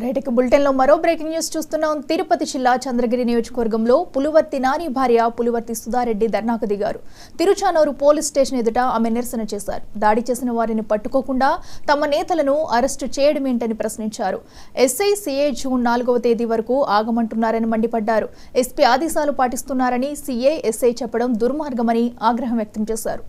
Right bulletin లో మరో breaking news చూస్తున్నాం. తిరుపతి జిల్లా చంద్రగిరి నియోజకవర్గంలో పులివర్తి నాని భార్య పులివర్తి సుధారెడ్డి ధర్నాకు దిగారు. తిరుచానూరు పోలీస్ స్టేషన్ ఎదుట ఆమె నిరసన చేశారు. దాడి చేసిన వారిని పట్టుకోకుండా తమ నేతలను అరెస్టు చేయడమేంటని ప్రశ్నించారు. ఎస్ఐ సిఐ జూన్ 4వ తేదీ వరకు ఆగమంటున్నారని మండిపడ్డారు. ఎస్పీ ఆదేశాలు పాటిస్తున్నారని సిఐ ఎస్ఐ చెప్పడం దుర్మార్గమని ఆగ్రహం వ్యక్తం చేశారు.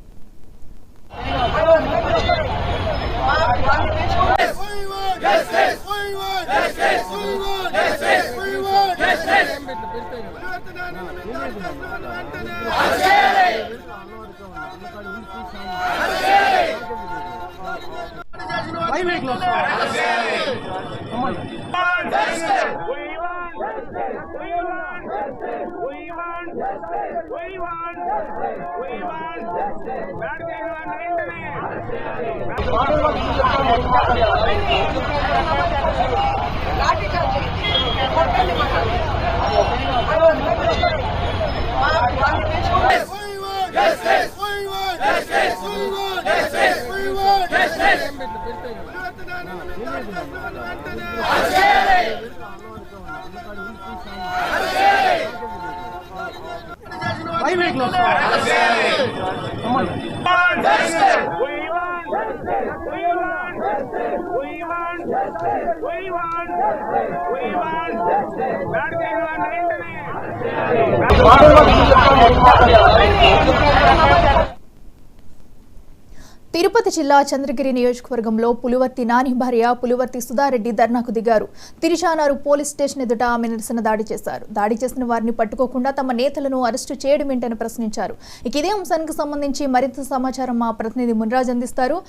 తిరుపతి జిల్లా చంద్రగిరి నియోజకవర్గంలో పులివర్తి నాని భార్య పులివర్తి సుధారెడ్డి ధర్నాకు దిగారు. తిరుచానూరు పోలీస్ స్టేషన్ ఎదుట ఆమె నిరసన దాడి చేశారు. దాడి చేసిన వారిని పట్టుకోకుండా తమ నేతలను అరెస్టు చేయడమేంటని ప్రశ్నించారు. ఇదే అంశానికి సంబంధించి మరింత సమాచారం మా ప్రతినిధి మున్రాజ్ అందిస్తారు.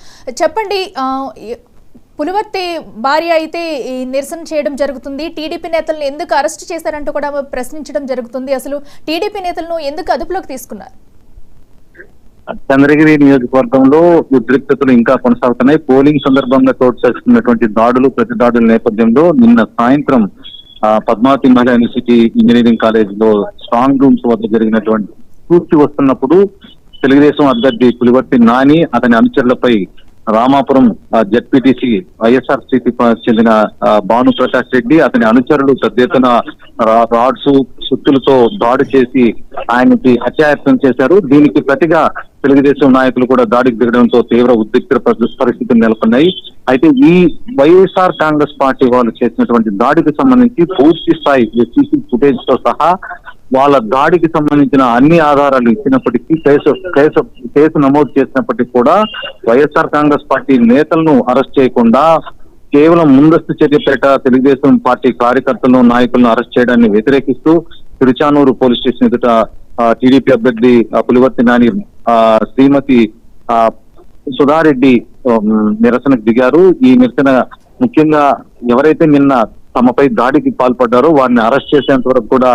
చెప్పండి, పులివర్తి భార్య అయితే ఈ నిరసన చేయడం జరుగుతుంది. టీడీపీ నేతలను ఎందుకు అరెస్టు చేశారంటూ కూడా ప్రశ్నించడం జరుగుతుంది. అసలు టీడీపీ నేతలను ఎందుకు అదుపులోకి తీసుకున్నారు? చంద్రగిరి నియోజకవర్గంలో ఉద్రిక్తతలు ఇంకా కొనసాగుతున్నాయి. పోలింగ్ సందర్భంగా చోటు చేసుకున్నటువంటి దాడులు, ప్రతి దాడుల నేపథ్యంలో నిన్న సాయంత్రం పద్మావతి మహిళా యూనివర్సిటీ ఇంజనీరింగ్ కాలేజ్ లో స్ట్రాంగ్ రూమ్స్ వద్ద జరిగినటువంటి పూర్తి వస్తున్నప్పుడు తెలుగుదేశం అభ్యర్థి పులివర్తి నాని అతని అనుచరులపై రామాపురం జెడ్పీటీసీ వైఎస్ఆర్సీపీ చెందిన భాను ప్రకాష్ రెడ్డి అతని అనుచరులు పెద్ద ఎత్తున రాడ్స్ సుత్తులతో దాడి చేసి ఆయనకి హత్యాయత్నం చేశారు. దీనికి ప్రతిగా తెలుగుదేశం నాయకులు కూడా దాడికి దిగడంతో తీవ్ర ఉద్రిక్త పరిస్థితులు నెలకొన్నాయి. అయితే ఈ వైఎస్ఆర్ కాంగ్రెస్ పార్టీ వాళ్ళు చేసినటువంటి దాడికి సంబంధించి పూర్తి స్థాయి సీసీ ఫుటేజ్ తో సహా వాళ్ళ దాడికి సంబంధించిన అన్ని ఆధారాలు ఇచ్చినప్పటికీ కేసు నమోదు చేసినప్పటికీ కూడా వైఎస్ఆర్ కాంగ్రెస్ పార్టీ నేతలను అరెస్ట్ చేయకుండా కేవలం ముందస్తు చర్యపేట తెలుగుదేశం పార్టీ కార్యకర్తలను, నాయకులను అరెస్ట్ చేయడాన్ని వ్యతిరేకిస్తూ తిరుచానూరు పోలీస్ స్టేషన్ ఎదుట టీడీపీ అభ్యర్థి పులివర్తి నాని శ్రీమతి సుధారెడ్డి నిరసనకు దిగారు. ఈ నిరసన ముఖ్యంగా ఎవరైతే నిన్న తమపై దాడికి పాల్పడ్డారో వారిని అరెస్ట్ చేసేంత వరకు కూడా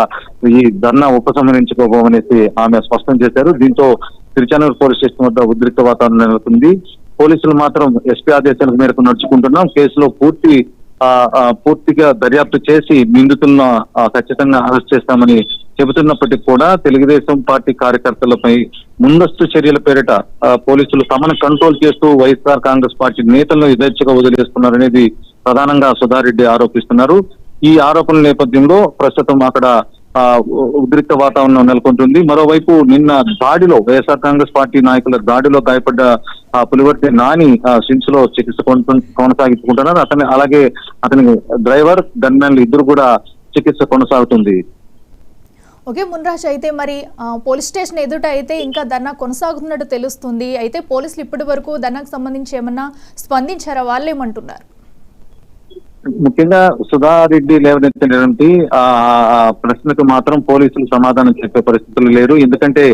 ఈ ధర్నా ఉపసంహరించుకోబోమనేసి ఆమె స్పష్టం చేశారు. దీంతో తిరుచానూరు పోలీస్ స్టేషన్ వద్ద ఉద్రిక్త వాతావరణం నెలకొంది. పోలీసులు మాత్రం ఎస్పీ ఆదేశాల మేరకు నడుచుకుంటున్నాం, కేసులో పూర్తిగా దర్యాప్తు చేసి నిందితులను ఖచ్చితంగా అరెస్ట్ చేస్తామని చెబుతున్నప్పటికీ కూడా తెలుగుదేశం పార్టీ కార్యకర్తలపై ముందస్తు చర్యల పేరిట పోలీసులు తమను కంట్రోల్ చేస్తూ వైఎస్ఆర్ కాంగ్రెస్ పార్టీ నేతలను యథేచ్ఛగా వదిలేస్తున్నారనేది ప్రధానంగా సుధారెడ్డి ఆరోపిస్తున్నారు. ఈ ఆరోపణల నేపథ్యంలో ప్రస్తుతం అక్కడ ఉద్రిక్త వాతావరణం నెలకొంటుంది. మరోవైపు నిన్న దాడిలో వైఎస్ఆర్ కాంగ్రెస్ పార్టీ నాయకుల దాడిలో గాయపడ్డ పులివర్తి నాని సిమ్స్ లో చికిత్స కొనసాగించుకుంటున్నారు. అలాగే అతని డ్రైవర్, గన్మెన్లు ఇద్దరు కూడా చికిత్స కొనసాగుతుంది. ఓకే మున్రాజ్, అయితే మరి పోలీస్ స్టేషన్ ఎదుట అయితే ఇంకా ధర్నా కొనసాగుతున్నట్టు తెలుస్తుంది. అయితే పోలీసులు ఇప్పటి వరకు ధర్నాకు సంబంధించి ఏమన్నా స్పందించారా? వాళ్ళు ఏమంటున్నారు? ముఖ్యంగా సుధారెడ్డి లేవనెత్తినటువంటి ప్రశ్నకు మాత్రం పోలీసులు సమాధానం చెప్పే పరిస్థితులు లేరు. ఎందుకంటే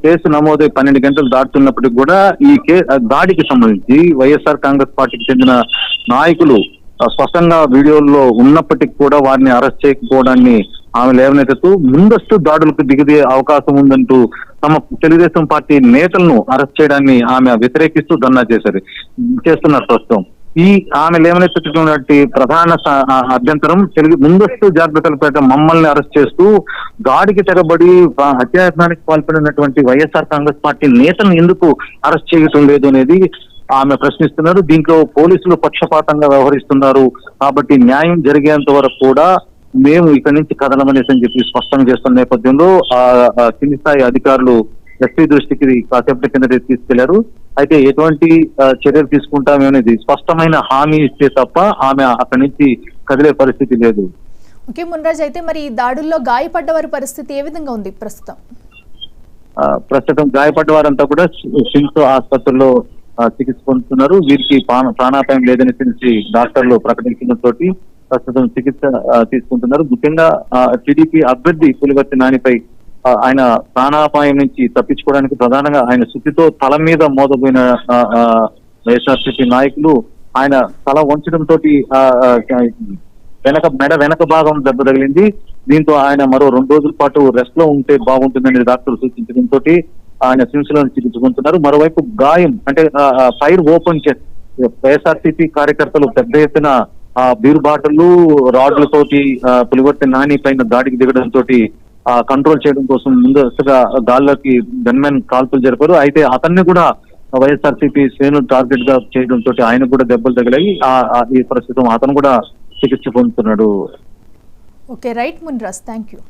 కేసు నమోదై 12 గంటలు దాటుతున్నప్పటికీ కూడా ఈ దాడికి సంబంధించి వైఎస్ఆర్ కాంగ్రెస్ పార్టీకి చెందిన నాయకులు స్పష్టంగా వీడియోల్లో ఉన్నప్పటికీ కూడా వారిని అరెస్ట్ చేయకపోవడాన్ని ఆమె లేవనెత్తుతూ ముందస్తు దాడులకు దిగే అవకాశం ఉందంటూ తమ తెలుగుదేశం పార్టీ నేతలను అరెస్ట్ చేయడాన్ని ఆమె వ్యతిరేకిస్తూ ధర్నా చేస్తున్నారు. ప్రస్తుతం ఈ ఆమె లేవనెత్తుతున్నటువంటి ప్రధాన అభ్యంతరం ముందస్తు జాగ్రత్తల పేట మమ్మల్ని అరెస్ట్ చేస్తూ దాడికి తెగబడి హత్యాయత్నానికి పాల్పడినటువంటి వైఎస్ఆర్ కాంగ్రెస్ పార్టీ నేతను ఎందుకు అరెస్ట్ చేయటం లేదు అనేది ఆమె ప్రశ్నిస్తున్నారు. దీంట్లో పోలీసులు పక్షపాతంగా వ్యవహరిస్తున్నారు కాబట్టి న్యాయం జరిగేంత వరకు కూడా మేము ఇక్కడి నుంచి కదలమనేసి అని చెప్పి స్పష్టం చేస్తున్న నేపథ్యంలో కింది స్థాయి అధికారులు ఎస్పీ దృష్టికి కాసేపటి కింద తీసుకెళ్లారు. అయితే ఎటువంటి చర్యలు తీసుకుంటామనేది స్పష్టమైన హామీ ఇస్తే తప్ప ఆమె అక్కడి నుంచి కదిలే పరిస్థితి లేదు. ఓకే మున్రాజ్, అయితే మరి ఈ దాడుల్లో గాయపడ్డ వారి పరిస్థితి ఏ విధంగా ఉంది ప్రస్తుతం? ప్రస్తుతం గాయపడ్డ వారంతా కూడా సిమ్స్ ఆసుపత్రిలో చికిత్స పొందుతున్నారు. వీరికి ప్రాణాపాయం లేదని తెలిసి డాక్టర్లు ప్రకటించడంతో ప్రస్తుతం చికిత్స తీసుకుంటున్నారు. ముఖ్యంగా టీడీపీ అభ్యర్థి పులివర్తి నానిపై ఆయన ప్రాణాపాయం నుంచి తప్పించుకోవడానికి ప్రధానంగా ఆయన సుత్తితో తల మీద మోదబోయిన వైఎస్ఆర్సీపీ నాయకులు ఆయన తల వంచడంతో వెనక భాగం దెబ్బ తగిలింది. దీంతో ఆయన మరో 2 రోజుల పాటు రెస్ట్ లో ఉంటే బాగుంటుందని డాక్టర్లు సూచించడంతో ఆయన సిమ్స్ లో చికిత్సుకుంటున్నారు. మరోవైపు గాయం అంటే ఫైర్ ఓపెన్ చేసి వైఎస్ఆర్సీపీ కార్యకర్తలు పెద్ద ఎత్తున బీరు బాటలు రాడ్లతోటి పులివర్తి నాని పైన దాడికి దిగడంతో కంట్రోల్ చేయడం కోసం ముందస్తుగా గాల్లోకి గన్మెన్ కాల్పులు జరిపారు. అయితే అతన్ని కూడా వైఎస్ఆర్సీపీ శ్రేణులు టార్గెట్ గా చేయడంతో ఆయన కూడా దెబ్బలు తగిలాయి. ఈ ప్రస్తుతం అతను కూడా చికిత్స పొందుతున్నాడు. Okay right Munraj, thank you.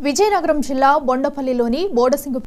Vizianagaram జిల్లా బొండపల్లిలోని బోడసింగు